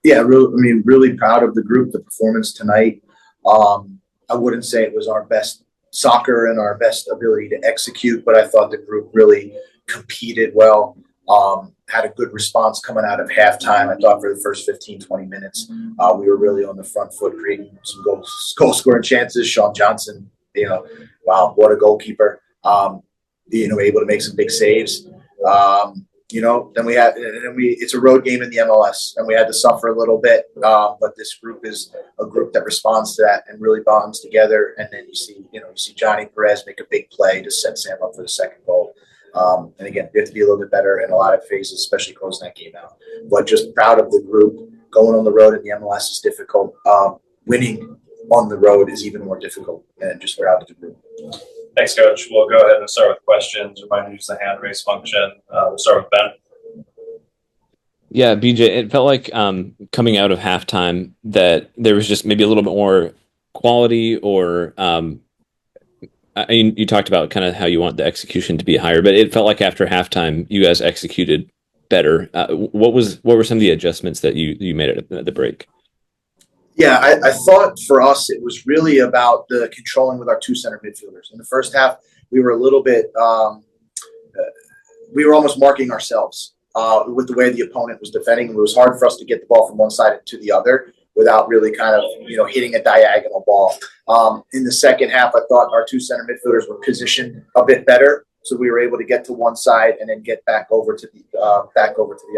Yeah, really proud of the group, the performance tonight. I wouldn't say it was our best soccer and our best ability to execute, but I thought the group really competed well. Had a good response coming out of halftime. I thought for the first 15, 20 minutes, we were really on the front foot, creating some goal scoring chances. Sean Johnson, wow, what a goalkeeper. Able to make some big saves. Then it's a road game in the MLS, and we had to suffer a little bit. But this group is a group that responds to that and really bonds together. And then you see Johnny Perez make a big play to set Sam up for the second goal. And again, we have to be a little bit better in a lot of phases, especially closing that game out. But just proud of the group. Going on the road in the MLS is difficult. Winning on the road is even more difficult, and just proud of the group. Thanks, Coach. We'll go ahead and start with questions. Remind you to use the hand raise function. We'll start with Ben. Yeah, BJ, it felt like coming out of halftime that there was just maybe a little bit more quality, or you talked about kind of how you want the execution to be higher, but it felt like after halftime you guys executed better. What were some of the adjustments that you made at the break? Yeah, I thought for us it was really about the controlling with our two center midfielders. In the first half, we were a little bit we were almost marking ourselves with the way the opponent was defending. It was hard for us to get the ball from one side to the other without really kind of hitting a diagonal ball. In the second half, I thought our two center midfielders were positioned a bit better, so we were able to get to one side and then get back over to the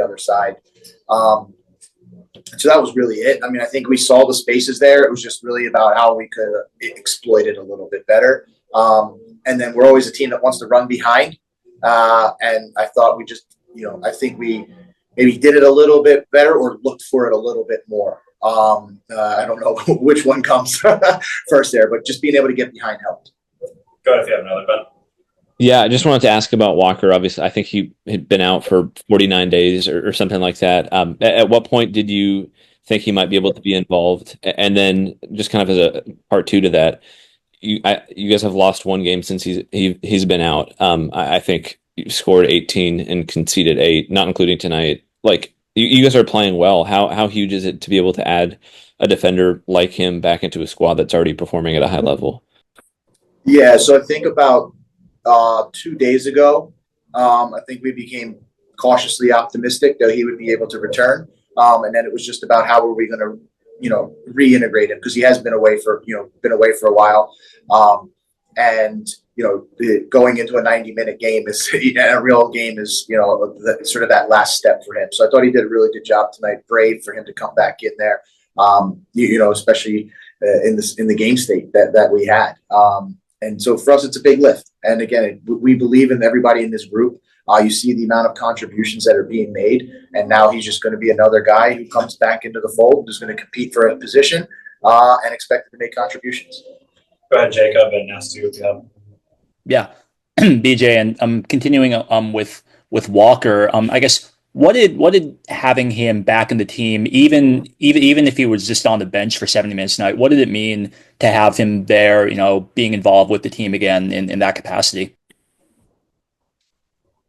other side. So that was really it. I mean, I think we saw the spaces there. It was just really about how we could exploit it a little bit better. And then we're always a team that wants to run behind. And I thought we just, I think we maybe did it a little bit better or looked for it a little bit more. I don't know which one comes first there, but just being able to get behind helped. Go ahead if you have another, Ben. Yeah, I just wanted to ask about Walker. Obviously, I think he had been out for 49 days or something like that. At what point did you think he might be able to be involved? And then just kind of as a part two to that, you guys have lost one game since he's been out. I think you scored 18 and conceded 8, not including tonight. Like, you guys are playing well. How huge is it to be able to add a defender like him back into a squad that's already performing at a high level? Yeah, so I think about 2 days ago, I think we became cautiously optimistic that he would be able to return. And then it was just about how were we going to, reintegrate him, because he has been away for a while. Going into a 90-minute game a real game is, sort of that last step for him. So I thought he did a really good job tonight. Brave for him to come back in there, especially in the game state that we had. And so for us, it's a big lift. And again, we believe in everybody in this group. You see the amount of contributions that are being made. And now he's just going to be another guy who comes back into the fold, who's going to compete for a position and expected to make contributions. Go ahead, Jacob, and ask you if you have. Yeah, BJ, and I'm continuing with Walker. I guess what did having him back in the team, even if he was just on the bench for 70 minutes tonight, what did it mean to have him there, being involved with the team again in that capacity?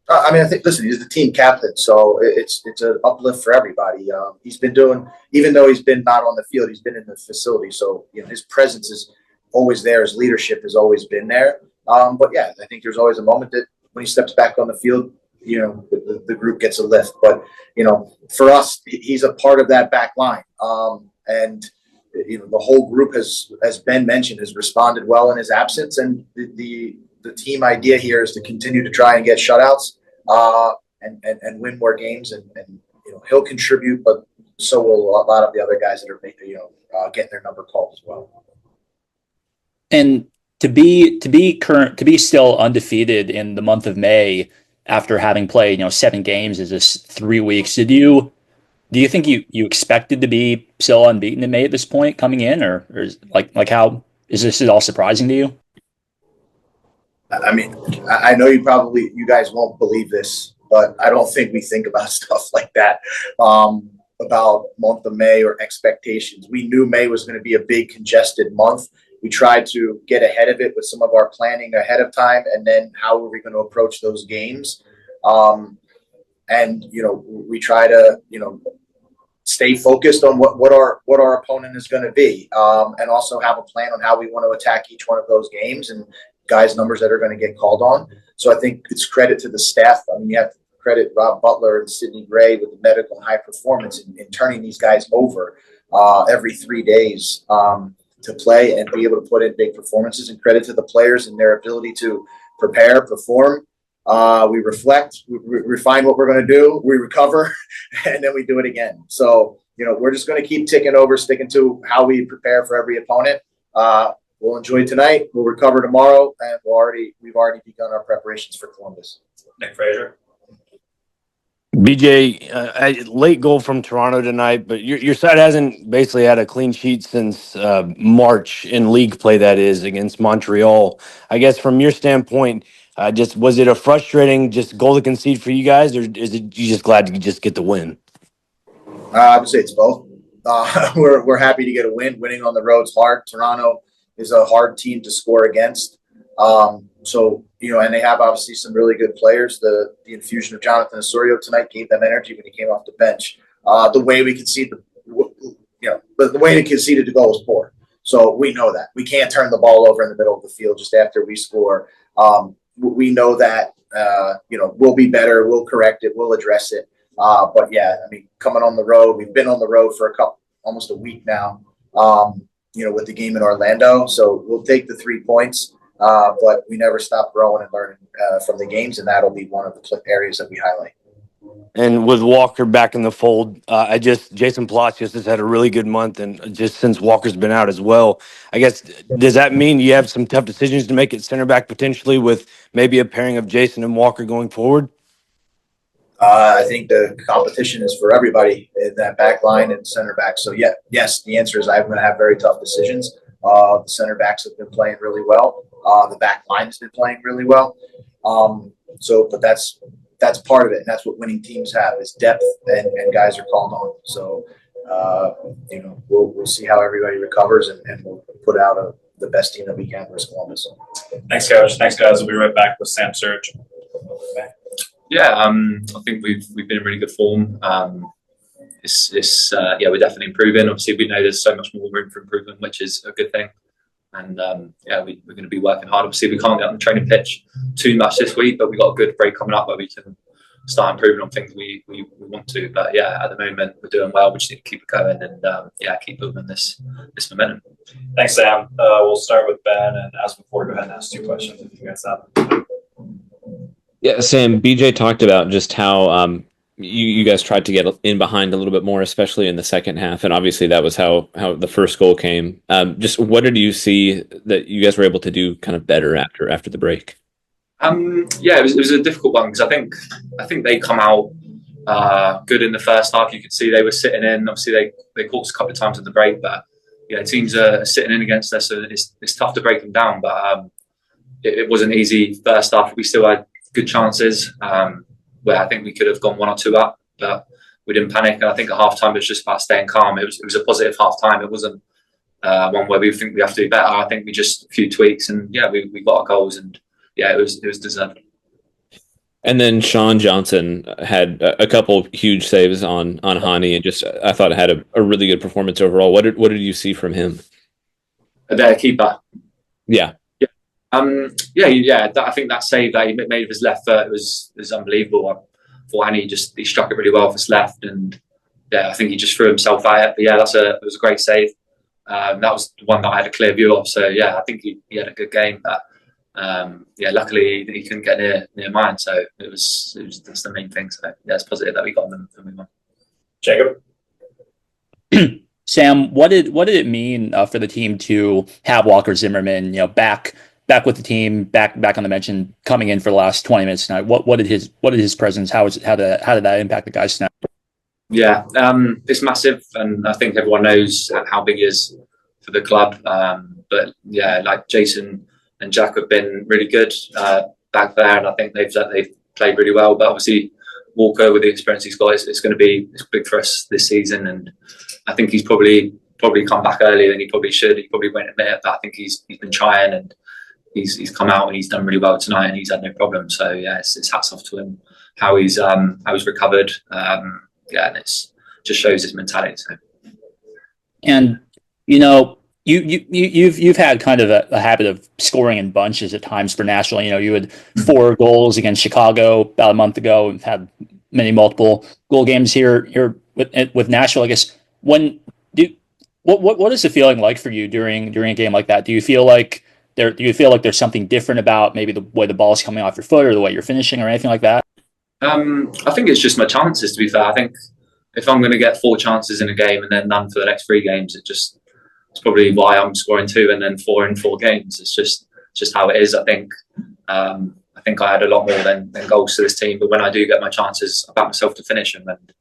I think, listen, he's the team captain, so it's an uplift for everybody. He's been doing, even though he's been not on the field, he's been in the facility. So, his presence is always there. His leadership has always been there. But yeah, I think there's always a moment that when he steps back on the field, the group gets a lift. But, for us, he's a part of that back line. And the whole group as Ben mentioned, has responded well in his absence. And the team idea here is to continue to try and get shutouts and win more games. And he'll contribute, but so will a lot of the other guys that are getting their number called as well. And to be still undefeated in the month of May after having played 7 games is just 3 weeks. Do you think you expected to be still unbeaten in May at this point coming in, or is, how is this at all surprising to you? I mean, I know you guys won't believe this, but I don't think we think about stuff like that about month of May or expectations. We knew May was going to be a big congested month. We tried to get ahead of it with some of our planning ahead of time, and then how were we going to approach those games? We try to, stay focused on what our opponent is going to be, and also have a plan on how we want to attack each one of those games and guys' numbers that are going to get called on. So I think it's credit to the staff. I mean, you have to credit Rob Butler and Sidney Gray with the medical and high performance in turning these guys over every 3 days to play and be able to put in big performances, and credit to the players and their ability to prepare, perform. We reflect, we refine what we're going to do, we recover, and then we do it again. So, we're just going to keep ticking over, sticking to how we prepare for every opponent. We'll enjoy tonight. We'll recover tomorrow, and we've already begun our preparations for Columbus. Nick Frazier. BJ, a late goal from Toronto tonight, but your side hasn't basically had a clean sheet since March in league play, that is, against Montreal. I guess from your standpoint, was it a frustrating just goal to concede for you guys, or is it you just glad to just get the win? I would say it's both. We're happy to get a win. Winning on the road's hard. Toronto is a hard team to score against. And they have obviously some really good players. The infusion of Jonathan Osorio tonight gave them energy when he came off the bench. The way we conceded the goal was poor. So we know that. We can't turn the ball over in the middle of the field just after we score. We know that, we'll be better. We'll correct it. We'll address it. But yeah, I mean, coming on the road, we've been on the road for almost a week now, with the game in Orlando. So we'll take the 3 points. But we never stop growing and learning from the games, and that'll be one of the areas that we highlight. And with Walker back in the fold, Jason Palacios has had a really good month, and just since Walker's been out as well, I guess, does that mean you have some tough decisions to make at center back potentially with maybe a pairing of Jason and Walker going forward? I think the competition is for everybody in that back line and center back. So yes, the answer is I'm going to have very tough decisions. The center backs have been playing really well. The back line has been playing really well. But that's part of it. And that's what winning teams have is depth and guys are called on. So, we'll see how everybody recovers and we'll put out the best team that we can versus Columbus. Thanks, Coach. Thanks, guys. We'll be right back with Sam Surridge. Yeah, I think we've been in really good form. We're definitely improving. Obviously, we know there's so much more room for improvement, which is a good thing. And we're going to be working hard. Obviously, we can't get on the training pitch too much this week, but we've got a good break coming up where we can start improving on things we want to. But yeah, at the moment we're doing well. We just need to keep it going and keep building this momentum. Thanks, Sam. We'll start with Ben, and as before, go ahead and ask 2 questions if you guys have. Yeah, Sam, BJ talked about just how you guys tried to get in behind a little bit more, especially in the second half, and obviously that was how the first goal came. Just what did you see that you guys were able to do kind of better after the break? It was a difficult one because I think they come out good in the first half. You could see they were sitting in. Obviously, they caught us a couple of times at the break, but teams are sitting in against us, so it's tough to break them down. But it wasn't easy first half. We still had good chances. Where I think we could have gone 1 or 2 up, but we didn't panic. And I think at half time it was just about staying calm. It was a positive half time. It wasn't one where we think we have to do better. I think we just a few tweaks and we got our goals and it was deserved. And then Sean Johnson had a couple huge saves on Hani, and just I thought it had a really good performance overall. What did you see from him? Their keeper. Yeah. I think that save that he made with his left foot was unbelievable. For Annie, he struck it really well with his left, and I think he just threw himself at it. But it was a great save. That was the one that I had a clear view of. So I think he had a good game, but luckily he couldn't get near mine. So that's the main thing. So it's positive that we got them and we won. Jacob. Sam, what did it mean for the team to have Walker Zimmerman, back with the team, back on the bench and coming in for the last 20 minutes tonight? What did his presence? How did that impact the guys tonight? Yeah, it's massive, and I think everyone knows how big he is for the club. But like Jason and Jack have been really good back there, and I think they've played really well. But obviously Walker, with the experience he's got, it's big for us this season, and I think he's probably come back earlier than he probably should. He probably won't admit it, but I think he's been trying and. He's come out and he's done really well tonight and he's had no problem. So it's hats off to him how he's recovered. And it's just shows his mentality. So. And you've had kind of a habit of scoring in bunches at times for Nashville. You had 4 goals against Chicago about a month ago, and had many multiple goal games here with Nashville. I guess what is the feeling like for you during a game like that? Do you feel like there's something different about maybe the way the ball's coming off your foot, or the way you're finishing, or anything like that? I think it's just my chances, to be fair. I think if I'm going to get 4 chances in a game and then none for the next 3 games, it's probably why I'm scoring 2 and then 4 in 4 games. It's just how it is. I think I had a lot more than goals to this team, but when I do get my chances, I back myself to finish them. And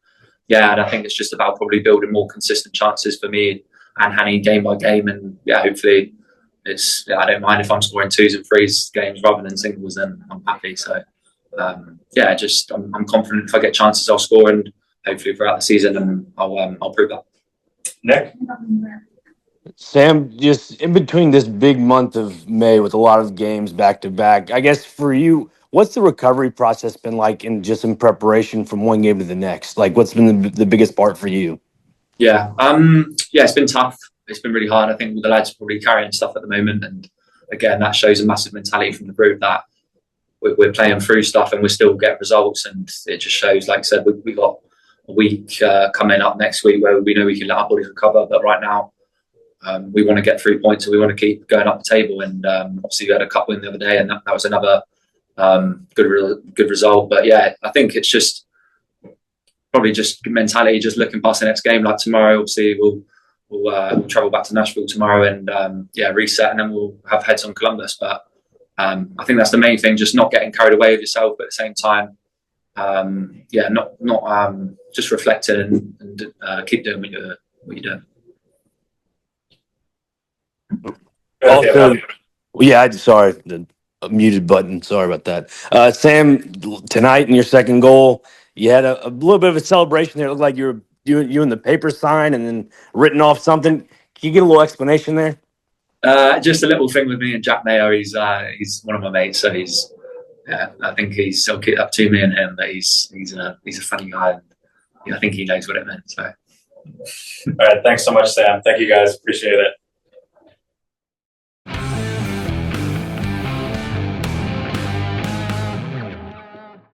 I think it's just about probably building more consistent chances for me and Hanny game by game. And hopefully I don't mind if I'm scoring 2s and 3s games rather than singles, then I'm happy. So I'm confident if I get chances, I'll score, and hopefully throughout the season, and I'll prove that. Nick? Sam, just in between this big month of May with a lot of games back to back, I guess for you, what's the recovery process been like in preparation from one game to the next? Like, what's been the biggest part for you? Yeah, it's been tough. It's been really hard. I think the lads are probably carrying stuff at the moment, and again, that shows a massive mentality from the group that we're playing through stuff and we're still getting results, and it just shows. Like I said, we got a week coming up next week where we know we can let our bodies recover, but right now we want to get 3 points, and we want to keep going up the table. And obviously, we had a cup win the other day, and that was another good result. But I think it's just probably just mentality, just looking past the next game. Like tomorrow, obviously we'll travel back to Nashville tomorrow and reset, and then we'll have heads on Columbus. But I think that's the main thing, just not getting carried away with yourself, but at the same time, not just reflecting and keep doing what you're doing. Also, sorry, the muted button. Sorry about that. Sam, tonight in your second goal, you had a little bit of a celebration there. It looked like you were doing the paper sign and then written off something. Can you get a little explanation there? Just a little thing with me and Jack Mayo. He's one of my mates, so I think he's so up to me and him that he's a funny guy, and I think he knows what it meant. So, all right, thanks so much, Sam. Thank you guys, appreciate it.